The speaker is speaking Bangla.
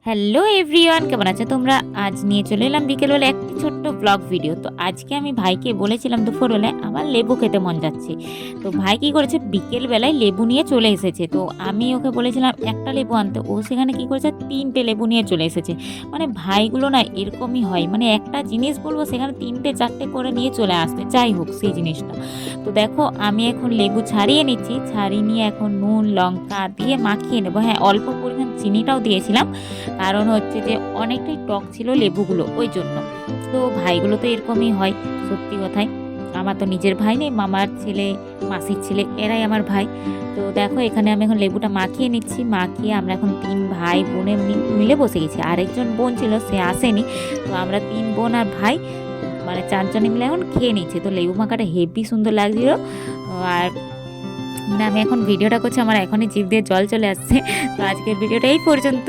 হ্যালো এভরিওয়ান, কেমন আছো তোমরা? আজ নিয়ে চলে এলাম বিকেলবেলা একটি ছোট্ট ব্লগ ভিডিও। তো আজকে আমি ভাইকে বলেছিলাম দুপুরবেলায় আমার লেবু খেতে মন যাচ্ছে। তো ভাই কী করেছে, বিকেলবেলায় লেবু নিয়ে চলে এসেছে। তো আমি ওকে বলেছিলাম একটা লেবু আনতে, ও সেখানে কী করেছে, 3টে লেবু নিয়ে চলে এসেছে। মানে ভাইগুলো না এরকমই হয়, মানে একটা জিনিস বলবো সেখানে 3টে 4টে করে নিয়ে চলে আসবে, যাই হোক সেই জিনিসটা। তো দেখো আমি এখন লেবু ছাড়িয়ে নিচ্ছি, ছাড়িয়ে নিয়ে এখন নুন লঙ্কা দিয়ে মাখিয়ে নেবো। হ্যাঁ, অল্প পরিমাণ চিনিটাও দিয়েছিলাম, কারণ হচ্ছে যে অনেকটাই টক ছিল লেবুগুলো, ওই জন্য। তো ভাইগুলো তো এরকমই হয়, সত্যি কথাই। আমার তো নিজের ভাই নেই, মামার ছেলে মাসির ছেলে এরাই আমার ভাই। তো দেখো এখানে আমি এখন লেবুটা মাখিয়ে নিচ্ছি, মাখিয়ে আমরা এখন 3 ভাই বোনে মিলে বসে গেছি। আরেকজন বোন ছিল, সে আসেনি। তো আমরা 3 বোন আর ভাই মানে 4 জনে মিলে এখন খেয়ে নিচ্ছি। তো লেবু মাখাটা হেভি সুন্দর লাগছিল। আর মানে আমি এখন ভিডিওটা করছি, আমার এখনই জিভ দিয়ে জল চলে আসছে। তো আজকের ভিডিওটা এই পর্যন্ত।